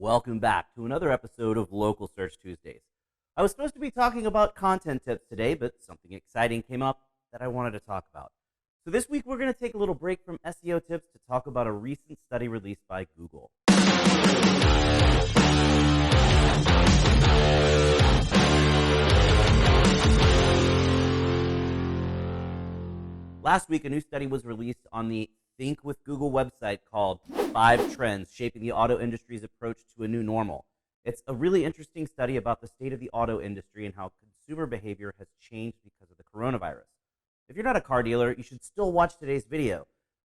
Welcome back to another episode of Local Search Tuesdays. I was supposed to be talking about content tips today, but something exciting came up that I wanted to talk about. So this week we're going to take a little break from SEO tips to talk about a recent study released by Google. Last week, a new study was released on the Think with Google website called 5 Trends Shaping the Auto Industry's Approach to a New Normal. It's a really interesting study about the state of the auto industry and how consumer behavior has changed because of the coronavirus. If you're not a car dealer, you should still watch today's video.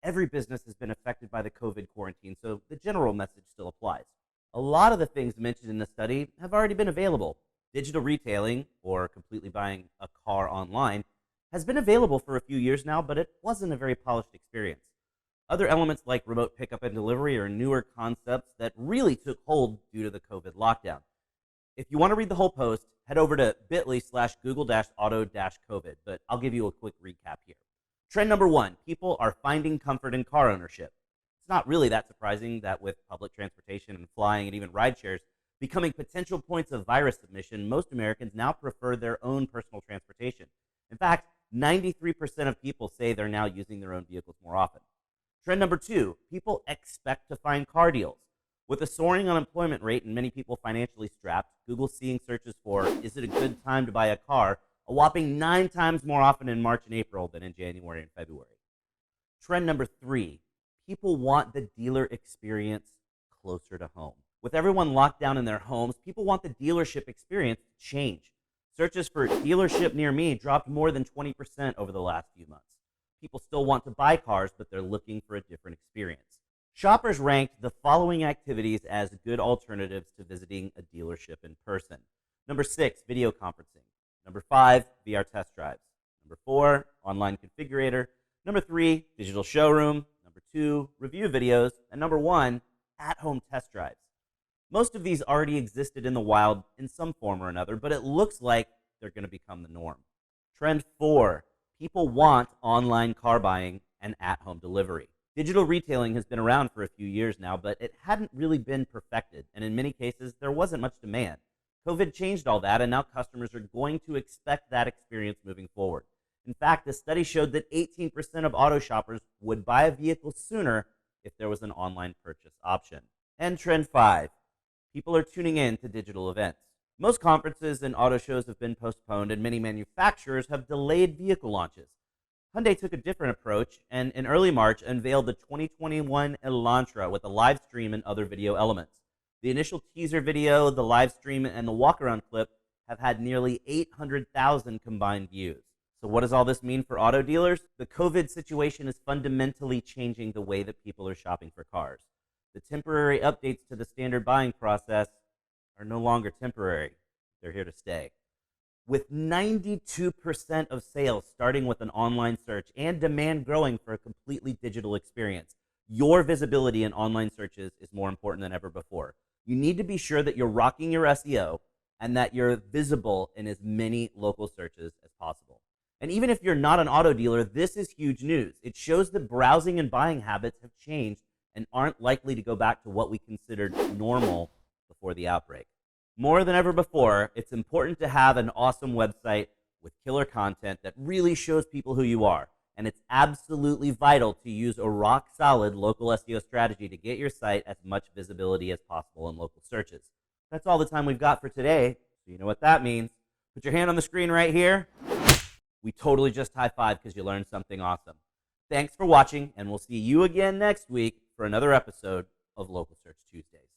Every business has been affected by the COVID quarantine, so the general message still applies. A lot of the things mentioned in the study have already been available. Digital retailing, or completely buying a car online, has been available for a few years now, but it wasn't a very polished experience. Other elements like remote pickup and delivery are newer concepts that really took hold due to the COVID lockdown. If you want to read the whole post, head over to bit.ly/google-auto-covid, but I'll give you a quick recap here. Trend number 1, people are finding comfort in car ownership. It's not really that surprising that with public transportation and flying and even ride shares becoming potential points of virus submission, most Americans now prefer their own personal transportation. In fact, 93% of people say they're now using their own vehicles more often. Trend number 2, people expect to find car deals. With a soaring unemployment rate and many people financially strapped, Google's seeing searches for, is it a good time to buy a car, a whopping 9 times more often in March and April than in January and February. Trend number 3, people want the dealer experience closer to home. With everyone locked down in their homes, people want the dealership experience to change. Searches for dealership near me dropped more than 20% over the last few months. People still want to buy cars, but they're looking for a different experience. Shoppers ranked the following activities as good alternatives to visiting a dealership in person. Number 6, video conferencing. Number 5, VR test drives. Number 4, online configurator. Number 3, digital showroom. Number 2, review videos. And number 1, at-home test drives. Most of these already existed in the wild in some form or another, but it looks like they're going to become the norm. Trend 4, people want online car buying and at-home delivery. Digital retailing has been around for a few years now, but it hadn't really been perfected, and in many cases, there wasn't much demand. COVID changed all that, and now customers are going to expect that experience moving forward. In fact, the study showed that 18% of auto shoppers would buy a vehicle sooner if there was an online purchase option. And trend 5, people are tuning in to digital events. Most conferences and auto shows have been postponed, and many manufacturers have delayed vehicle launches. Hyundai took a different approach and in early March unveiled the 2021 Elantra with a live stream and other video elements. The initial teaser video, the live stream, and the walk-around clip have had nearly 800,000 combined views. So what does all this mean for auto dealers? The COVID situation is fundamentally changing the way that people are shopping for cars. The temporary updates to the standard buying process are no longer temporary. They're here to stay. With 92% of sales starting with an online search and demand growing for a completely digital experience, your visibility in online searches is more important than ever before. You need to be sure that you're rocking your SEO and that you're visible in as many local searches as possible. And even if you're not an auto dealer, this is huge news. It shows that browsing and buying habits have changed and aren't likely to go back to what we considered normal before the outbreak. More than ever before, it's important to have an awesome website with killer content that really shows people who you are. And it's absolutely vital to use a rock-solid local SEO strategy to get your site as much visibility as possible in local searches. That's all the time we've got for today, so you know what that means. Put your hand on the screen right here. We totally just high-fived because you learned something awesome. Thanks for watching, and we'll see you again next week for another episode of Local Search Tuesdays.